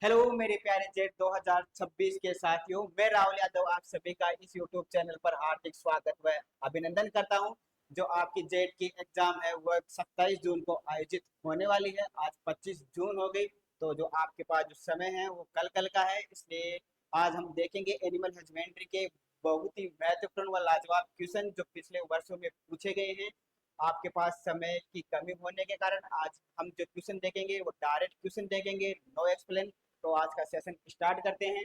Hello मेरे प्यारे jet 2026 के साथियों, मैं राहुल यादव आप सभी का इस यूट्यूब चैनल पर हार्दिक स्वागत व अभिनंदन करता हूं। जो आपकी जेट की एग्जाम है वह 27 जून को आयोजित होने वाली है। आज 25 जून हो गई, तो जो आपके पास जो समय है वो कल कल का है। इसलिए आज हम देखेंगे एनिमल हस्बेंड्री के बहुत ही महत्वपूर्ण व लाजवाब क्वेश्चन जो पिछले वर्षों में पूछे गए हैं। आपके पास समय की कमी होने के कारण आज हम जो क्वेश्चन देखेंगे वो डायरेक्ट क्वेश्चन देखेंगे, नो एक्सप्लेन। तो आज का सेशन स्टार्ट करते हैं।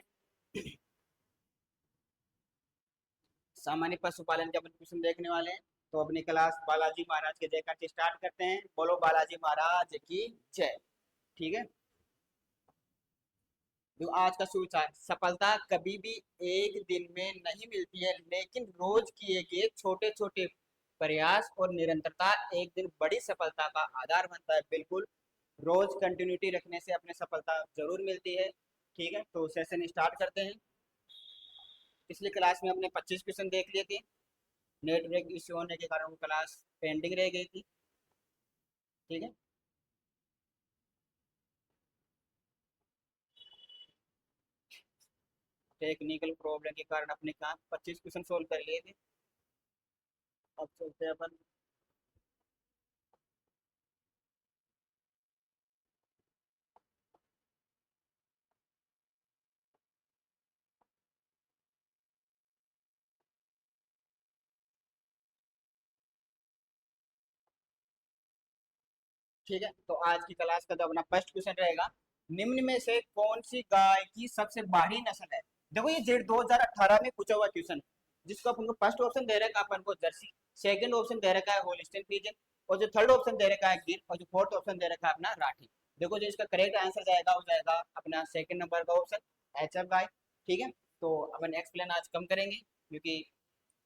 सामान्य पशुपालन के अपन क्वेश्चन देखने वाले हैं। तो अपनी क्लास बालाजी महाराज के जयकार से स्टार्ट करते हैं। बोलो बालाजी महाराज की जय। ठीक है। जो आज का सुविचार, सफलता कभी भी एक दिन में नहीं मिलती है, लेकिन रोज किए गए छोटे छोटे प्रयास और निरंतरता एक दिन बड़ी सफलता का आधार बनता है। बिल्कुल, रोज कंटिन्यूटी रखने से अपने सफलता जरूर मिलती है। ठीक है, तो सेशन स्टार्ट करते हैं। पिछली क्लास में हमने 25 क्वेश्चन देख लिए थे। नेटवर्क इश्यू होने के कारण वो क्लास पेंडिंग रह गई थी। ठीक है। टेक्निकल प्रॉब्लम के कारण अपने काम 25 क्वेश्चन सोल्व कर लिए थे। अब चलते हैं अपन। ठीक है, तो आज की क्लास का जो अपना फर्स्ट क्वेश्चन रहेगा, निम्न में से कौन सी गाय की सबसे बाहरी नस्ल है। देखो ये जेड 2018 में पूछा हुआ क्वेश्चन, जिसको अपन को फर्स्ट ऑप्शन दे रखा है अपन को जर्सी, सेकंड ऑप्शन दे रखा है होलिस्टिन फ्रीजियन, और जो थर्ड ऑप्शन दे रखा है गिर, और जो फोर्थ ऑप्शन दे रखा है अपना राठी। देखो जो इसका करेक्ट आंसर जाएगा वो जाएगा अपना सेकंड नंबर का ऑप्शन एच एफ गाय। ठीक है, तो अपन एक्सप्लेन आज कम करेंगे क्योंकि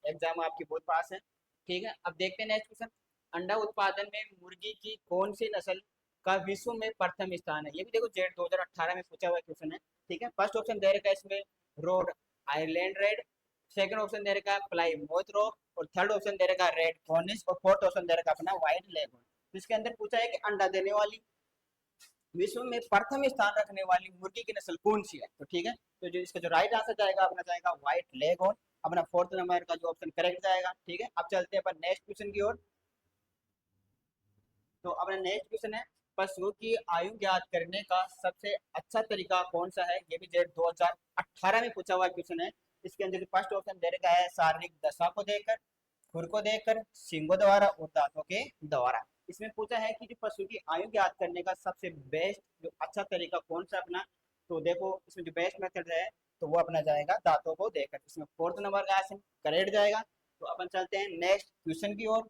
एग्जाम आपकी बहुत पास है। ठीक है, अब देखते हैं नेक्स्ट क्वेश्चन। अंडा उत्पादन में मुर्गी की कौन सी नस्ल का विश्व में प्रथम स्थान है। ये भी देखो जेड 2018 में पूछा हुआ क्वेश्चन है। ठीक है, फर्स्ट ऑप्शन दे रखा है इसमें Rhode Island red, second option दे रखा है प्लाई मोथरो, और थर्ड ऑप्शन दे रखा है रेड कॉर्निश, और फोर्थ ऑप्शन दे रखा है अपना व्हाइट लेगन। तो इसके अंदर पूछा है कि अंडा देने वाली विश्व में प्रथम स्थान रखने वाली मुर्गी की नस्ल कौन सी है। तो ठीक है, तो जो इसका जो राइट आंसर जाएगा अपना जाएगा व्हाइट लेगन, अपना फोर्थ नंबर का जो ऑप्शन करेक्ट जाएगा। ठीक है, अब चलते हैं अपन नेक्स्ट क्वेश्चन की ओर। तो अपना नेक्स्ट क्वेश्चन है, पशुओं की आयु ज्ञात करने का सबसे अच्छा तरीका कौन सा है। ये भी जेड 2018 में पूछा हुआ क्वेश्चन है। इसके अंदर फर्स्ट ऑप्शन दे रखा है शारीरिक दशा को देखकर, खुर को देखकर, सींगों द्वारा और दांतों के द्वारा। इसमें पूछा है कि जो पशु की आयु ज्ञात करने का सबसे बेस्ट जो अच्छा तरीका कौन सा अपना। तो देखो इसमें जो बेस्ट मेथड है तो वो अपना जाएगा दांतों को देखकर। इसमें फोर्थ नंबर का आंसर करेक्ट जाएगा। तो अपन चलते हैं नेक्स्ट क्वेश्चन की ओर।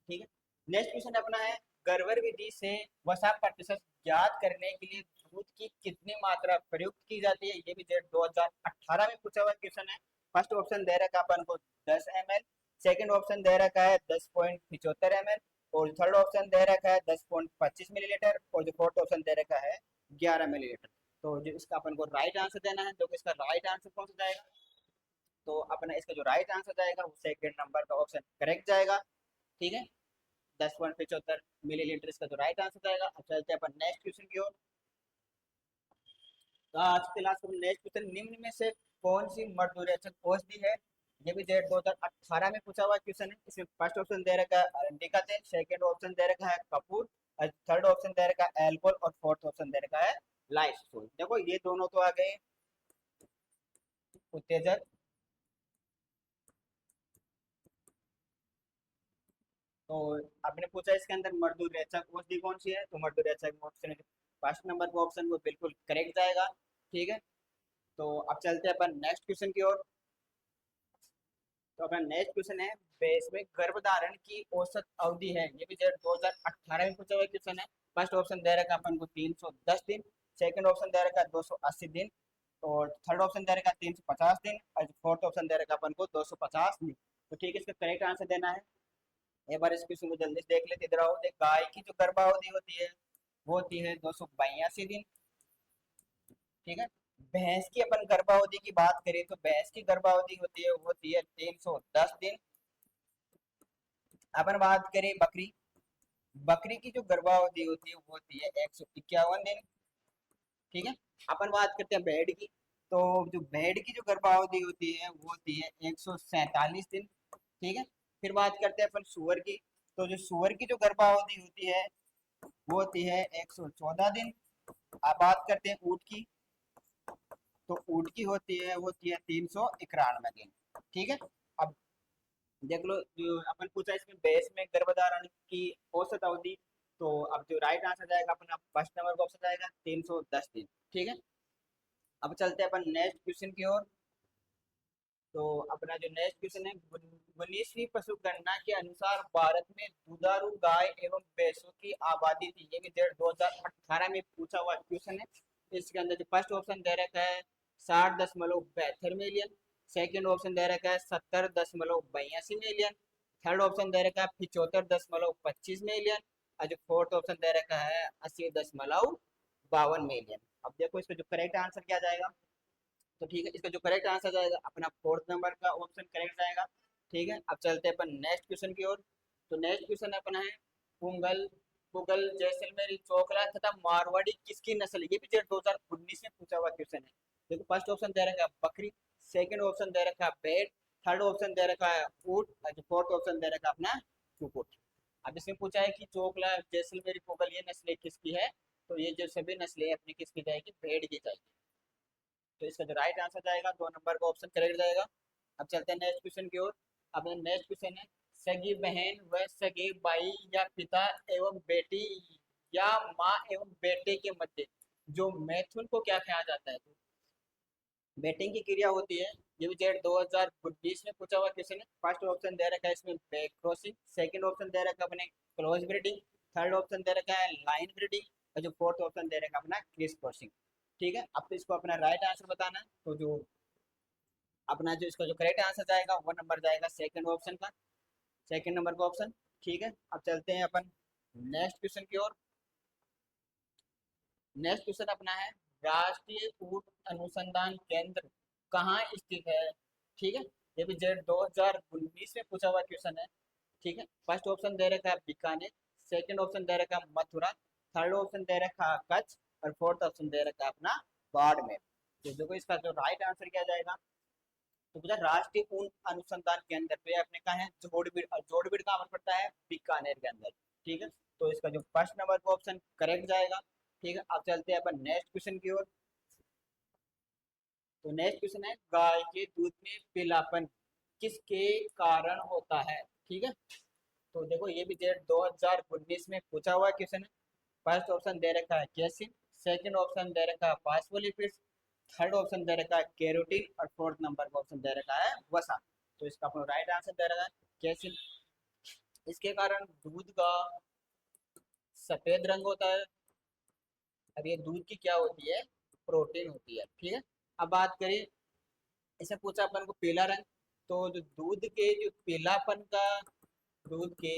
ठीक है, नेक्स्ट क्वेश्चन अपना है, गर्भर विधि से वसा प्रतिशत ज्ञात करने के लिए दूध की कितनी मात्रा प्रयुक्त की जाती है। ये भी जेड 2018 में पूछा हुआ क्वेश्चन है। फर्स्ट ऑप्शन दे रखा है अपन को 10 ml, सेकंड ऑप्शन दे रखा है 10.75 ml, और थर्ड ऑप्शन दे रखा है 10.25 मिलीलीटर, और जो फोर्थ ऑप्शन दे रखा है 11 मिलीलीटर। तो जो इसका अपन को राइट आंसर देना है, तो इसका राइट आंसर कौन सा जाएगा। तो अपना इसका जो राइट आंसर जाएगा वो सेकंड नंबर का ऑप्शन करेक्ट जाएगा। ठीक है, 10.75 मिलीलीटर इसका जो राइट आंसर जाएगा। अब चलते हैं अपन नेक्स्ट क्वेश्चन की ओर। तो आज के लास्ट में नेक्स्ट क्वेश्चन, निम्न में से कौन सी मधुरेचक औषधि है। ये भी जेड 2018 में पूछा हुआ क्वेश्चन है। इसमें फर्स्ट ऑप्शन दे रखा है अरंडी का तेल, सेकंड ऑप्शन दे रखा है कपूर, और थर्ड ऑप्शन दे रखा है एल्कोहल, और फोर्थ ऑप्शन दे रखा है लाइसोल। देखो ये दोनों तो आ गए उत्तेजक। तो आपने पूछा इसके अंदर मधुरेचक औषधि कौन सी है, तो मधुरेचक ऑप्शन फर्स्ट नंबर का ऑप्शन वो बिल्कुल करेक्ट जाएगा। ठीक है, तो अब चलते हैं अपन नेक्स्ट क्वेश्चन की ओर। तो अपना नेक्स्ट क्वेश्चन है, बेस में गर्भधारण की औसत अवधि है। ये भी 2018 में पूछा हुआ क्वेश्चन है। फर्स्ट ऑप्शन दे रखा है अपन को 310 दिन, सेकंड ऑप्शन दे रखा है 280 दिन, और थर्ड ऑप्शन दे रखा है 350 दिन, और फोर्थ ऑप्शन दे रखा है अपन को 250 दिन। तो ठीक है, इसका करेक्ट आंसर देना है। एक बार इस क्वेश्चन को जल्दी से देख लेते, इधर आओ। देख, गाय की जो गर्भावधि होती है वो होती है 282 दिन। ठीक है, भैंस की अपन गर्भावधि की बात करें तो भैंस की गर्भावधि होती है वो होती है 310 दिन। अपन बात करें बकरी, बकरी की जो गर्भावधि होती है वो होती है 151 दिन। ठीक है। अपन बात करते हैं बेड की। तो जो बेड की जो गर्भावधि होती है वो होती है 147 दिन। ठीक है। फिर बात करते हैं अपन सुअर की। तो जो सुअर की जो गर्भावधि होती है वो होती है 114 दिन। अब बात करते हैं ऊँट की। तो ऊँट की होती है 391 दिन। ठीक है। अब देख लो, जो अपन पूछा इसमें बेस में गर्भधारण की औसत अवधि। तो अब जो राइट आंसर जाएगा अपना फर्स्ट नंबर का ऑप्शन जाएगा 310 दिन। ठीक है। अब चलते हैं अपन नेक्स्ट क्वेश्चन की ओर। तो अपना जो नेक्स्ट क्वेश्चन है, 19वीं पशु गणना के अनुसार भारत में दुधारू गाय एवं भैंसों की आबादी थी। ये भी 2018 में पूछा हुआ क्वेश्चन है। इसके अंदर जो फर्स्ट ऑप्शन दे रखा है 60.72 मिलियन। सेकेंड ऑप्शन दे रखा है 70.82 मिलियन। थर्ड ऑप्शन दे रखा है 75.25 मिलियन। और जो फोर्थ ऑप्शन दे रखा है 80.52 मिलियन। अब देखो इसका जो करेक्ट आंसर क्या जाएगा। तो ठीक है, इसका जो करेक्ट आंसर जाएगा अपना फोर्थ नंबर का ऑप्शन करेक्ट जाएगा। ठीक है। अब चलते हैं अपन नेक्स्ट क्वेश्चन की ओर। तो नेक्स्ट क्वेश्चन अपना है पुंगल पुगल जैसलमेरी चोकला तथा मारवाड़ी किसकी नस्ल है? ये भी 2019 में पूछा हुआ क्वेश्चन है। देखो फर्स्ट ऑप्शन दे रखा है बकरी। सेकंड ऑप्शन दे रखा है भेड़। थर्ड ऑप्शन दे रखा है ऊंट। और जो फोर्थ ऑप्शन दे रखा है अपना कुकुट। अब इसमें पूछा है कि चोकला जैसलमेरी पुगल ये नस्लें किसकी है। तो ये जो सभी नस्लें अपनी किसकी जाएगी, भेड़ की जाएगी। तो इसका जो राइट आंसर जाएगा 2 नंबर का ऑप्शन करेक्ट जाएगा। अब चलते हैं नेक्स्ट क्वेश्चन की ओर। अब नेक्स्ट क्वेश्चन है सगी बहन व सगे भाई या पिता एवं बेटी या माँ एवं बेटे के मध्य जो मैथुन को क्या कहा जाता है? तो बेटिंग की क्रिया होती है। ये भी जेड 2019 में पूछा हुआ क्वेश्चन है। फर्स्ट ऑप्शन दे रखा है इसमें बैक क्रॉसिंग। सेकंड ऑप्शन दे रखा है अपने क्लोज ब्रीडिंग। थर्ड ऑप्शन दे रखा है लाइन ब्रीडिंग। और जो फोर्थ ऑप्शन दे रखा है अपना क्रिस क्रॉसिंग। ठीक है। अब तो इसको अपना राइट आंसर बताना है। तो जो अपना जो इसका जो करेक्ट आंसर जाएगा वो नंबर जाएगा सेकंड ऑप्शन का, सेकंड नंबर का ऑप्शन। ठीक है। अब चलते हैं अपन नेक्स्ट क्वेश्चन की ओर। नेक्स्ट क्वेश्चन अपना है राष्ट्रीय ऊंट अनुसंधान केंद्र कहाँ स्थित है? ठीक है। ये भी जेड 2019 में पूछा हुआ क्वेश्चन है। ठीक है। फर्स्ट ऑप्शन दे रखा है बीकानेर। सेकंड ऑप्शन दे रखा है मथुरा। थर्ड ऑप्शन दे रखा है कच्छ। और फोर्थ ऑप्शन दे रखा है अपना बाड़मेर। तो देखो इसका जो राइट आंसर क्या जाएगा। तो भैया राष्ट्रीय ऊंट अनुसंधान केंद्र पे अपने कहा है जोड़बीड़, और जोड़बीड़ कहाँ पर पड़ता है, बीकानेर के अंदर। ठीक है। तो इसका जो फर्स्ट नंबर का ऑप्शन करेक्ट जाएगा। ठीक है। अब चलते हैं अपन नेक्स्ट क्वेश्चन की ओर। तो नेक्स्ट क्वेश्चन है गाय के दूध में पीलापन किसके कारण होता है? ठीक है। तो देखो ये भी डेट 2019 में पूछा हुआ क्वेश्चन है। फर्स्ट ऑप्शन दे रखा है कैसिन। सेकंड ऑप्शन दे रखा है फास्फोलिपिड्स। थर्ड ऑप्शन दे रखा है कैरोटीन। और फोर्थ नंबर का ऑप्शन दे रखा है वसा। तो इसका अपना राइट आंसर दे रखा है कैसिन। इसके कारण दूध का सफेद रंग होता है। अब ये दूध की क्या होती है, प्रोटीन होती है। ठीक है। अब बात करें, इसे पूछा अपन को पीला रंग। तो जो दूध के जो पीलापन का, दूध के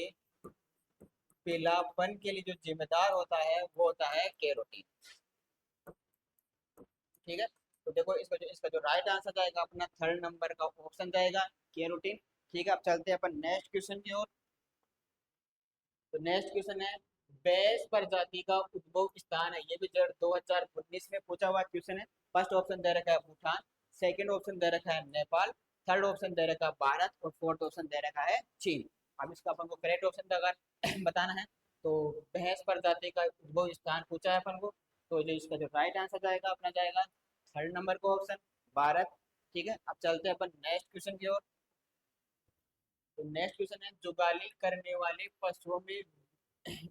पीलापन के लिए जो जिम्मेदार होता है वो होता है कैरोटीन। ठीक है। तो देखो इसका जो राइट आंसर जाएगा अपना थर्ड नंबर का ऑप्शन जाएगा कैरोटीन। ठीक है। अब चलते हैं अपन नेक्स्ट क्वेश्चन की ओर। तो नेक्स्ट क्वेश्चन है बेस प्रजाति का उद्भव स्थान है। ये भी 2019 में पूछा हुआ क्वेश्चन है। फर्स्ट ऑप्शन दे रखा है भूटान। सेकंड ऑप्शन दे रखा है नेपाल। थर्ड ऑप्शन दे रखा है भारत। और फोर्थ ऑप्शन दे रखा है चीन। अब इसका अपन को करेक्ट ऑप्शन अगर बताना है तो भैंस प्रजाति का उद्भव स्थान पूछा है अपन को। तो जो इसका जो राइट आंसर जाएगा अपना जाएगा थर्ड नंबर का ऑप्शन भारत। ठीक है। अब चलते हैं अपन नेक्स्ट क्वेश्चन की ओर। तो नेक्स्ट क्वेश्चन है जुगाली करने वाले पशुओं में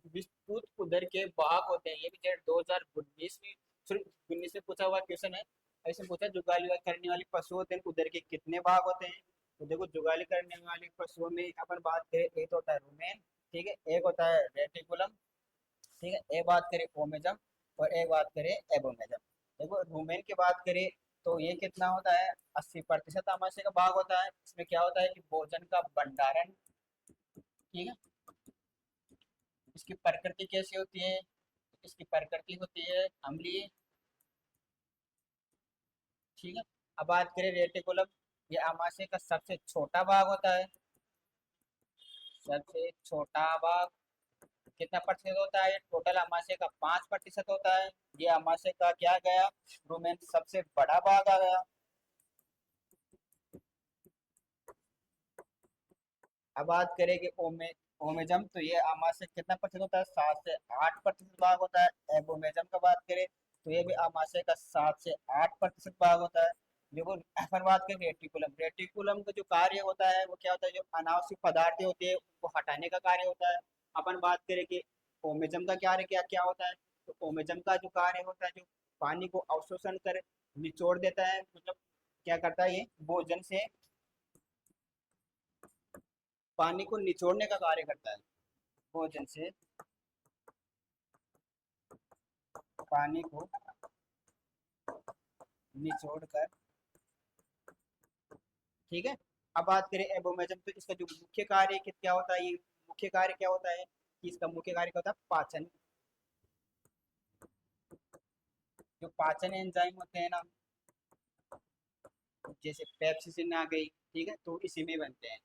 विस्तृत उदर के भाग होते हैं। ये भी डेट 2019 में, सिर्फ 19 में पूछा हुआ क्वेश्चन है। ऐसे पूछा जुगाली करने वाले पशुओं होते हैं उदर के कितने भाग होते हैं। तो देखो जुगाली करने वाले पशुओं में अपन बात करें, एक तो होता है रूमेन। ठीक है। एक होता है रेटिकुलम। ठीक है। एक बात करें ओमेजम। और एक बात करें एबोमेजम। देखो रूमेन की बात करें तो ये कितना होता है, 80% आमाशय का भाग होता है। इसमें क्या होता है कि भोजन का भंडारण। ठीक है। इसकी प्रकृति कैसी होती है, इसकी प्रकृति होती है अम्लीय। ठीक है। अब बात करें रेटिकुलम, ये आमाशय का सबसे छोटा भाग होता है, सबसे छोटा भाग कितना प्रतिशत होता है? टोटल अमाशय का 5% होता है। ये अमाशय का क्या गया? रुमेन सबसे बड़ा भाग आ गया। अब बात करें कि ओमेजम, तो ये अमाशय कितना प्रतिशत होता है? 7 से 8% भाग होता है। एबोमेजम का बात करें तो ये भी अमाशय का 7 से 8% भाग होता है। देखो अपन बात करें रेटिकुलम, रेटिकुलम का जो कार्य होता है वो क्या होता है? जो अनावश्यक पदार्थें होती है वो हटाने का कार्य होता है। अपन बात करें कि ओमेजम का कार्य क्या क्या होता है, तो ओमेजम का जो कार्य होता है, जो पानी को अवशोषण कर निचोड़ देता है, मतलब क्या करता है? ये भोजन से पानी को निचोड़ने का कार्य करता है। भोजन से पानी को निचोड़ कर, ठीक है। अब बात करें एबोमेजम, तो इसका जो मुख्य कार्य क्या होता है? ये मुख्य कार्य क्या होता है कि इसका मुख्य कार्य क्या होता है? पाचन। जो पाचन एंजाइम होते हैं ना, जैसे पेप्सिसिन आ गई, ठीक है, तो इसी में बनते हैं।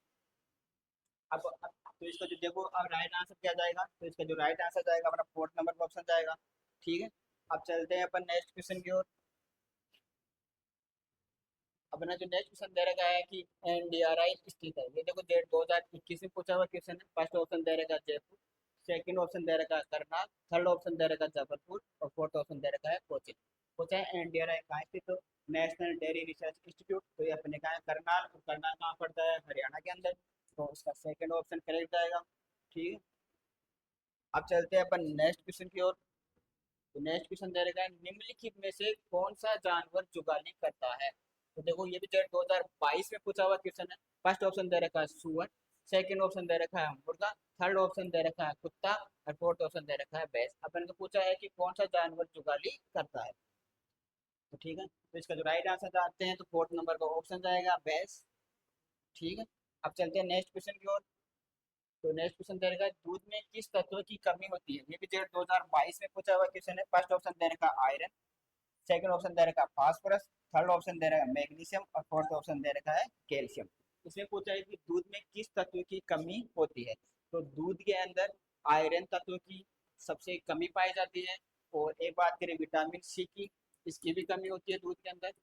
तो इसका जो देखो अब राइट आंसर क्या जाएगा, तो इसका जो राइट आंसर जाएगा अपना फोर्थ नंबर का ऑप्शन जाएगा, ठीक है। अब चलते हैं अपन नेक्स्ट क्वेश्चन की ओर। अपना जो नेक्स्ट क्वेश्चन दे रखा है कि एनडीआरआई स्थित है, ये देखो डेट 2021 में पूछा हुआ क्वेश्चन है। फर्स्ट ऑप्शन दे रखा है जयपुर, सेकंड ऑप्शन दे रखा है करनाल, थर्ड ऑप्शन दे रखा है जबलपुर और फोर्थ ऑप्शन दे रखा है कोचिन। पूछा है एनडीआरआई कहाँ स्थित? तो नेशनल डेयरी रिसर्च इंस्टीट्यूट, तो ये अपने कहा है करनाल, और करनाल कहाँ पड़ता है? हरियाणा के अंदर, तो उसका सेकंड ऑप्शन करेक्ट जाएगा, ठीक है। अब चलते हैं अपन नेक्स्ट क्वेश्चन की ओर। तो नेक्स्ट क्वेश्चन दे रखा है निम्नलिखित में से कौन सा जानवर जुगाली करता है? तो देखो ये भी जो 2022 में पूछा हुआ क्वेश्चन है। फर्स्ट ऑप्शन दे रखा है सुअर, सेकंड ऑप्शन दे रखा है मुर्गा, थर्ड ऑप्शन दे रखा है कुत्ता और फोर्थ ऑप्शन दे रखा है भैंस। अपन को पूछा है कि कौन सा जानवर जुगाली करता है, तो ठीक है, तो इसका जो राइट आंसर जानते हैं तो फोर्थ नंबर का ऑप्शन जाएगा भैंस, ठीक है। अब चलते हैं नेक्स्ट क्वेश्चन की ओर। तो नेक्स्ट क्वेश्चन दे रखा है दूध में किस तत्व की कमी होती है? ये भी जो 2022 में पूछा हुआ क्वेश्चन है। फर्स्ट ऑप्शन दे रखा है आयरन, सेकंड ऑप्शन दे रखा है फास्फोरस, थर्ड ऑप्शन दे रखा है मैग्नीशियम और फोर्थ ऑप्शन दे रखा है कैल्शियम। इसमें पूछा है कि दूध में किस तत्व की कमी होती है? तो दूध के अंदर आयरन तत्व की सबसे कमी पाई जाती है। और एक बात करें विटामिन सी की, इसकी भी कमी होती है दूध के अंदर।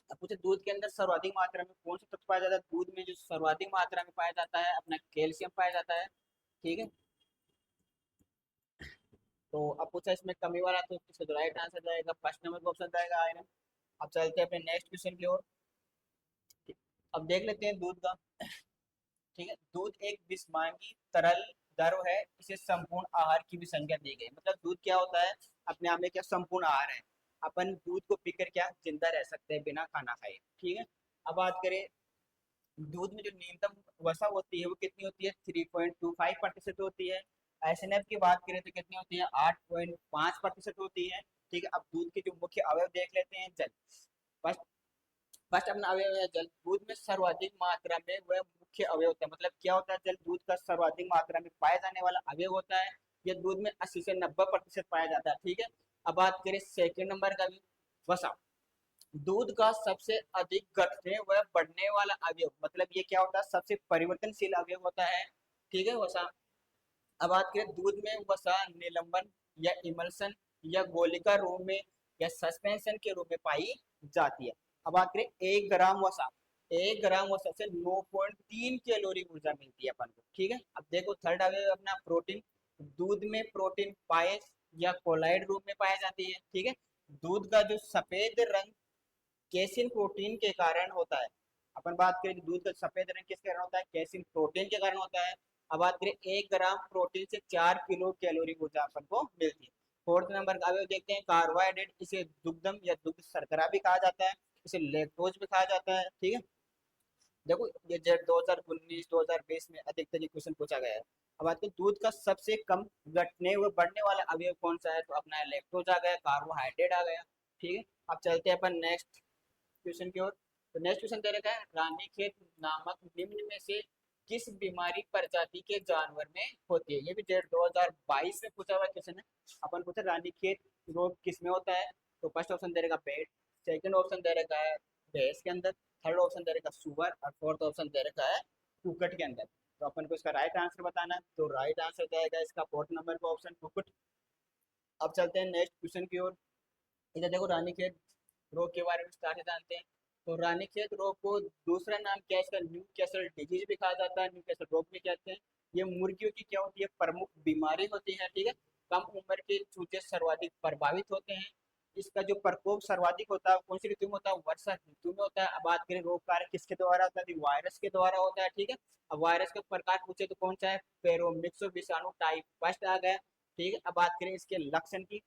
अब पूछे दूध के अंदर सर्वाधिक मात्रा में कौन सा तत्व पाया जाता है? दूध में जो सर्वाधिक मात्रा में पाया जाता है अपना कैल्शियम पाया जाता है, ठीक है। तो अब पूछा इसमें कमी वाला, तो इसका जो राइट आंसर जाएगा फर्स्ट नंबर का ऑप्शन जाएगा आयरन। अब चलते हैं अपने नेक्स्ट क्वेश्चन की ओर। अब देख लेते हैं दूध का, ठीक है। दूध एक विषमांगी तरल द्रव है, इसे संपूर्ण आहार की भी संज्ञा दी गई। मतलब दूध क्या होता है? अपने आप में क्या संपूर्ण आहार है। अपन दूध को पीकर क्या जिंदा रह सकते हैं बिना खाना खाए, ठीक है। अब बात करें दूध में जो न्यूनतम वसा होती है वो कितनी होती है? 3.25% होती है। एसएनएफ की बात करें तो कितनी होती है? 8.5% होती है, ठीक है। अब दूध के जो मुख्य अवयव देख लेते हैं। जल, फर्स्ट फर्स्ट अपना अवयव है जल। दूध में सर्वाधिक मात्रा में वह मुख्य अवयव होता है। मतलब क्या होता है? जल दूध का सर्वाधिक मात्रा में पाया जाने वाला अवयव होता है। यह दूध में 80 से 90% पाया जाता है, ठीक है। अब बात करें सेकंड नंबर का भी, वसा। दूध का सबसे अधिक घटने व बढ़ने वाला अवयव, मतलब ये क्या होता है? सबसे परिवर्तनशील अवयव होता है, ठीक है, वसा। अब बात करें दूध में वसा निलंबन या इमल्सन या गोलिका रूप में या सस्पेंशन के रूप में पाई जाती है। अब बात करें 1 ग्राम वसा, 1 ग्राम वसा से 9.3 कैलोरी ऊर्जा मिलती है अपन को, ठीक है। अब देखो थर्ड अवयव अपना प्रोटीन। दूध में प्रोटीन पाए या कोलाइड रूप में पाई जाती है, ठीक है। दूध का जो सफेद रंग कैसिन प्रोटीन के कारण होता है। अपन बात करें कि दूध का सफेद रंग किस कारण होता है? कैसिन प्रोटीन के कारण होता है। अब बात करें 1 ग्राम प्रोटीन से 4 किलो कैलोरी ऊर्जा अपन को मिलती है। फोर्थ नंबर का अवयव देखते हैं कार्बोहाइड्रेट, इसे दुग्धम या दुग्ध शर्करा भी कहा जाता है, इसे लैक्टोज भी कहा जाता है, ठीक है। देखो ये 2019-2020 में अधिकतर ये क्वेश्चन पूछा गया है। अब बात करें दूध का सबसे कम घटने व बढ़ने वाला अवयव कौन सा है? तो अपना लैक्टोज आ गया, कार्बोहाइड्रेट आ गया, ठीक है। अब चलते हैं अपन नेक्स्ट क्वेश्चन की ओर। तो नेक्स्ट क्वेश्चन दे रखा है रानीखेत नामक निम्न में से किस बीमारी प्रजाति के जानवर में होती है? ये भी डेट 2022 में पूछा हुआ क्वेश्चन है। अपन पूछा रानीखेत रोग किस में होता है? तो फर्स्ट ऑप्शन दे रखा पेट, सेकंड ऑप्शन दे रखा है भैंस के अंदर, थर्ड ऑप्शन दे रखा है सुअर और फोर्थ ऑप्शन दे रखा है कुकट के अंदर। तो अपन को इसका राइट आंसर बताना है, तो राइट आंसर जाएगा इसका फोर्थ नंबर का ऑप्शन कुकुट। अब चलते हैं नेक्स्ट क्वेश्चन की ओर। इधर देखो रानीखेत रोग के बारे में स्टार्ट से जानते हैं। तो रानीखेत रोग को दूसरा नाम क्या है इसका, न्यू कैसल डिजीज भी कहा जाता है, न्यू कैसल रोग भी कहते हैं। ये मुर्गियों की क्या होती है, प्रमुख बीमारी होती है, ठीक है। कम उम्र के चूजे सर्वाधिक प्रभावित होते हैं। इसका जो प्रकोप सर्वाधिक होता है कौन सी ऋतु में होता है, वर्षा ऋतु में होता है। अब बात करें रोग कार्य किसके द्वारा होता है, तो वायरस के द्वारा होता है, ठीक है। अब वायरस के प्रकार पूछे तो कौन सा है, पेरोमिक्सो विषाणु टाइप फर्स्ट आ गया, ठीक है। अब बात करें इसके लक्षण की,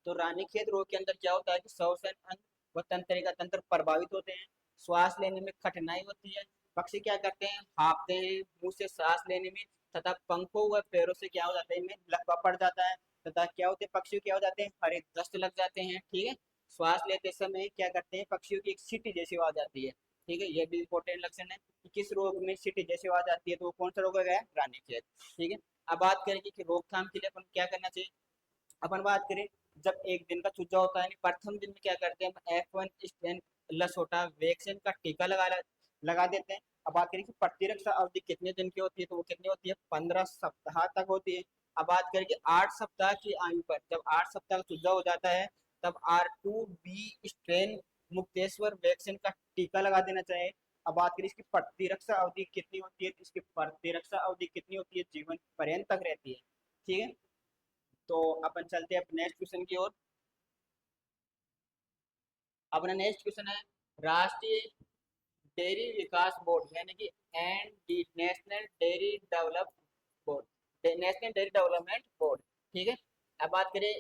तो रानीखेत रोग के अंदर क्या होता है कि श्वसन अंग व तंत्रिका तंत्र प्रभावित होते हैं, श्वास लेने में कठिनाई होती है, पक्षी क्या करते हैं, हाँफते हैं मुंह से सांस लेने में, तथा पंखों व पैरों से क्या हो जाता है इनमें लकवा पड़ जाता है, तथा क्या होते हैं पक्षियों क्या हो जाते हैं, हरे दस्त लग जाते हैं, ठीक है। श्वास लेते समय क्या करते हैं पक्षियों की एक सीटी जैसी आवाज आती है, ठीक है। ये भी इंपॉर्टेंट लक्षण है कि किस रोग में सीटी जैसी आवाज आती है, तो वो कौन सा रोग है, रानीखेत, ठीक है। अब बात करेंगे कि रोकथाम के लिए अपन क्या करना चाहिए। अपन बात करें, जब एक दिन का चूजा होता है प्रथम दिन में क्या करते हैं हम F1 स्टेन लसोटा वैक्सीन का टीका लगा देते हैं। अब बात करें कि प्रतिरक्षा अवधि कितने दिन की होती है, तो वो कितनी होती है, 15 सप्ताह तक होती है। अब बात करें कि 8 सप्ताह की आयु पर जब 8 सप्ताह का चूजा हो जाता है, तब R2B स्ट्रेन मुक्तेश्वर वैक्सीन का टीका लगा देना चाहिए। अब बात करें इसकी प्रतिरक्षा अवधि कितनी होती है, तो इसकी प्रतिरक्षा अवधि कितनी होती है, जीवन पर्यंत तक रहती है, ठीक है। तो अपन चलते हैं नेक्स्ट क्वेश्चन की ओर। अपना नेक्स्ट क्वेश्चन है, राष्ट्रीय डेयरी विकास बोर्ड यानी कि N D national dairy develop board, national dairy development board, ठीक है। अब बात करें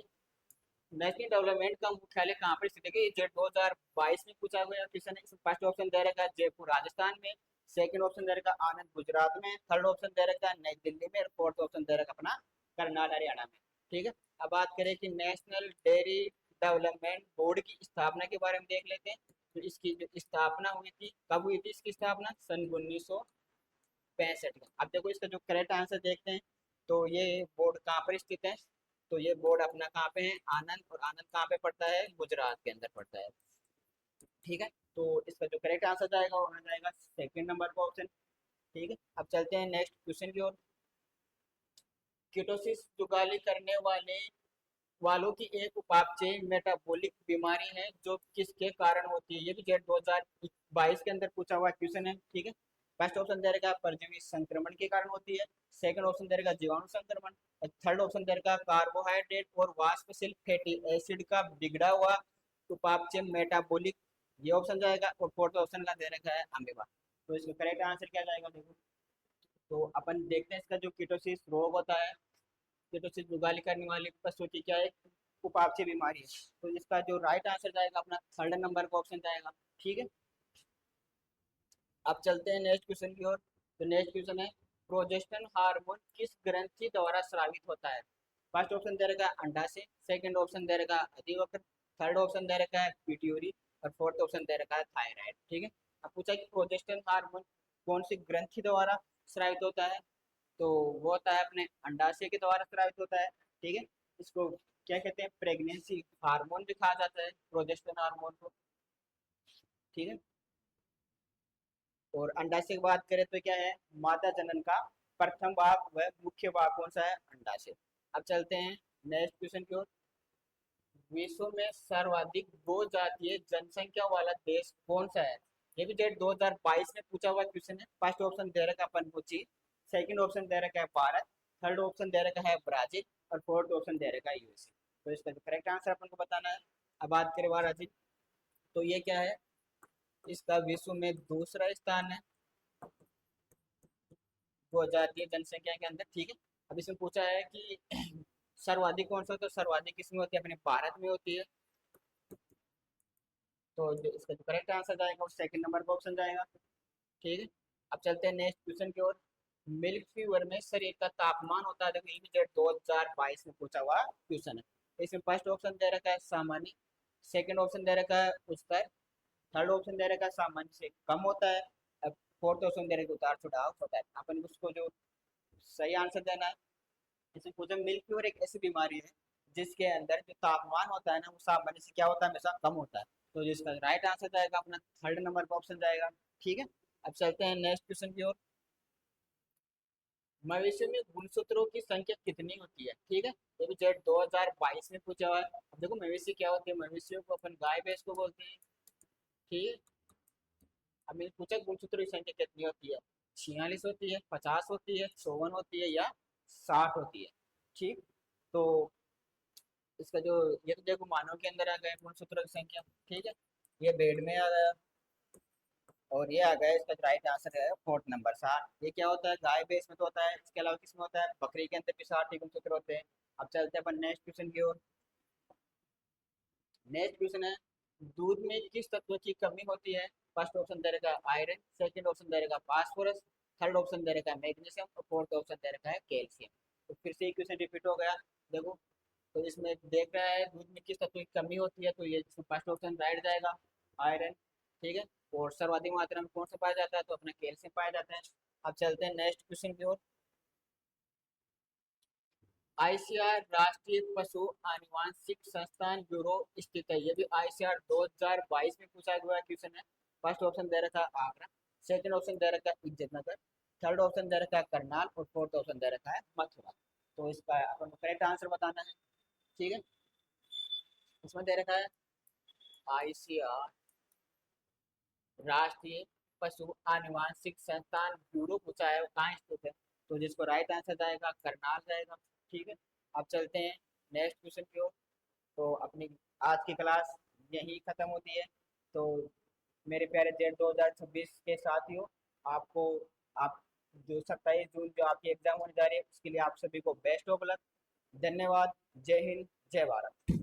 नेशनल डेवलपमेंट का मुख्यालय कहाँ पर स्थित है, ये 2022 में पूछा गया क्वेश्चन है। फर्स्ट ऑप्शन दे रखा है जयपुर राजस्थान में, सेकंड ऑप्शन दे रखा है आनंद गुजरात में, थर्ड ऑप्शन दे रखा है नई दिल्ली में, और फोर्थ ऑप्शन दे रखा अपना करनाल हरियाणा में, ठीक है। अब बात करें कि नेशनल डेयरी डेवलपमेंट बोर्ड की स्थापना के बारे में देख लेते हैं। तो इसकी जो स्थापना हुई थी, कब हुई थी इसकी स्थापना, सन 1965 में। अब देखो इसका जो करेक्ट आंसर देखते हैं, तो ये बोर्ड कहाँ पर स्थित है, तो ये बोर्ड अपना कहाँ पे है, आनंद, और आनंद कहाँ पे पड़ता है, गुजरात के अंदर पड़ता है, ठीक है। तो इसका जो करेक्ट आंसर जाएगा वो आ जाएगा सेकंड नंबर का ऑप्शन, ठीक है। अब चलते हैं नेक्स्ट क्वेश्चन की ओर। कीटोसिस जुगाली करने वालों की एक उपापचयी मेटाबॉलिक बीमारी है जो किसके कारण होती है, ये भी जेट 2022 के अंदर पूछा हुआ क्वेश्चन है, ठीक है। फर्स्ट ऑप्शन दे रखा परजीवी संक्रमण के कारण होती है, सेकंड ऑप्शन दे रखा जीवाणु संक्रमण, और थर्ड ऑप्शन दे रखा कार्बोहाइड्रेट और वाष्पशील फैटी एसिड का बिगड़ा हुआ उपापचय मेटाबॉलिक, ये ऑप्शन जाएगा। और फोर्थ ऑप्शन का दे रखा है अमीबा। तो इसका करेक्ट आंसर क्या जाएगा देखो। तो अपन देखते हैं इसका जो कीटोसिस रोग होता है, कीटोसिस जुगाली करने वाली पशु की क्या है, उपापचय बीमारी है। तो इसका जो राइट आंसर जाएगा अपना थर्ड नंबर का ऑप्शन जाएगा, ठीक है। अब चलते हैं नेक्स्ट क्वेश्चन की ओर। तो नेक्स्ट क्वेश्चन है, प्रोजेस्टेरोन हार्मोन किस ग्रंथि द्वारा स्रावित होता है। फर्स्ट ऑप्शन दे रखा है अंडाशय, सेकंड ऑप्शन दे रखा है अधिवक्र, थर्ड ऑप्शन दे रखा है पिट्यूटरी, और फोर्थ ऑप्शन दे रखा है थायराइड, ठीक है। अब पूछा कि प्रोजेस्टेरोन हार्मोन कौन सी ग्रंथि द्वारा स्रावित होता है, तो वो होता है अपने अंडाशय के द्वारा स्रावित होता है, ठीक है। इसको क्या कहते हैं, प्रेगनेंसी हार्मोन भी कहा जाता है प्रोजेस्टेरोन हार्मोन को, ठीक है। और अंडाशय की बात करें तो क्या है, माता जनन का प्रथम भाग व मुख्य भाग कौन सा है, अंडाशय। अब चलते हैं नेक्स्ट क्वेश्चन की ओर। विश्व में सर्वाधिक गो जातीय जनसंख्या वाला देश कौन सा है, ये भी डेट 2022 में पूछा हुआ क्वेश्चन है। फर्स्ट ऑप्शन दे रखा है अपन को चीन, सेकंड ऑप्शन दे रखा है भारत, थर्ड ऑप्शन दे रखा है ब्राजील, और फोर्थ ऑप्शन दे रखा है यूएसए। तो इसका जो करेक्ट आंसर अपन को बताना है। अब बात करें ब्राजील, तो ये क्या है, इसका विश्व में दूसरा स्थान है वो जातीय जनसंख्या के अंदर, ठीक है। अब इसमें पूछा है कि सर्वाधिक कौन सा, तो सर्वाधिक किसमें होती है, अपने भारत में होती है। तो जो इसका जो करेक्ट आंसर जाएगा वो सेकंड नंबर का ऑप्शन जाएगा, ठीक है। अब चलते हैं नेक्स्ट क्वेश्चन की ओर। मिल्क फीवर में शरीर का तापमान होता है, देखो ये भी जो 2022 में पूछा हुआ क्वेश्चन है। इसमें फर्स्ट ऑप्शन दे रखा है सामान्य, सेकंड ऑप्शन दे रखा है उच्चतर, थर्ड ऑप्शन दे रखा है सामान्य से कम होता है, अब फोर्थ ऑप्शन दे रखा है उतार चढ़ाव होता है। अपन उसको जो सही आंसर देना है। इसमें पूछा मिल्क फीवर एक ऐसी बीमारी है जिसके अंदर जो तापमान होता है ना वो सामान्य से क्या होता है, हमेशा कम होता है। तो जिसका राइट आंसर जाएगा अपना थर्ड नंबर का ऑप्शन जाएगा, ठीक है। अब चलते हैं नेक्स्ट क्वेश्चन की ओर। मवेशियों में गुणसूत्रों की संख्या कितनी होती है, ठीक है। ये भी जेट 2022 में पूछा हुआ है। अब देखो मवेशी क्या होती है, मवेशियों को अपन गाय भैंस को बोलते हैं, ठीक है। अब मैंने पूछा गुणसूत्रों की संख्या कितनी होती है, 46 होती है, 50 होती है, 54 होती है या 60 होती है, ठीक। तो इसका जो, ये तो देखो मानव के अंदर आ गए गुणसूत्रों की संख्या, ठीक है। ये बेड में आ गया, और ये आ गया इसका राइट आंसर है फोर्थ नंबर 60। ये क्या होता है, गाय भैंस में तो होता है, इसके अलावा किसमें होता है, बकरी के अंदर भी 60 ही गुणसूत्र होते हैं। अब चलते हैं अपन नेक्स्ट क्वेश्चन की ओर। नेक्स्ट क्वेश्चन है, दूध में किस तत्व की कमी होती है। फर्स्ट ऑप्शन दे रखा है आयरन, सेकंड ऑप्शन दे रखा है फास्फोरस, थर्ड ऑप्शन दे रखा है मैग्नीशियम और फोर्थ ऑप्शन दे रखा है कैल्शियम। तो फिर से क्वेश्चन रिपीट हो गया। देखो, तो इसमें देख रहा है दूध में किस तत्व की कमी होती है, तो ये फर्स्ट ऑप्शन राइट जाएगा, आयरन, ठीक है। और सर्वाधिक मात्रा में कौन सा पाया जाता है, तो अपना कैल्शियम पाया जाता है। अब चलते हैं नेक्स्ट क्वेश्चन की ओर। आईसीआर राष्ट्रीय पशु आनुवांशिक संस्थान यूरोप स्थित है। ये भी आईसीआर 2022 में पूछा हुआ क्वेश्चन है। फर्स्ट ऑप्शन दे रखा है आगरा, सेकंड ऑप्शन दे रखा है इज्जत नगर, थर्ड ऑप्शन दे रखा है करनाल और फोर्थ ऑप्शन दे रखा है मथुरा। तो इसका अपन को करेक्ट आंसर बताना है, ठीक है। इसमें दे रखा है आईसीआर राष्ट्रीय पशु आनुवांशिक संस्थान यूरोप पूछा है, वो कहाँ स्थित है, तो जिसको राइट आंसर जाएगा करनाल जाएगा, ठीक है। अब चलते हैं नेक्स्ट क्वेश्चन की ओर। तो अपनी आज की क्लास यही खत्म होती है। तो मेरे प्यारे जेड 2026 के साथियों, आपको, आप जो 27 जून जो आपकी एग्जाम होने जा रही है, उसके लिए आप सभी को बेस्ट ऑफ लक। धन्यवाद। जय हिंद, जय भारत।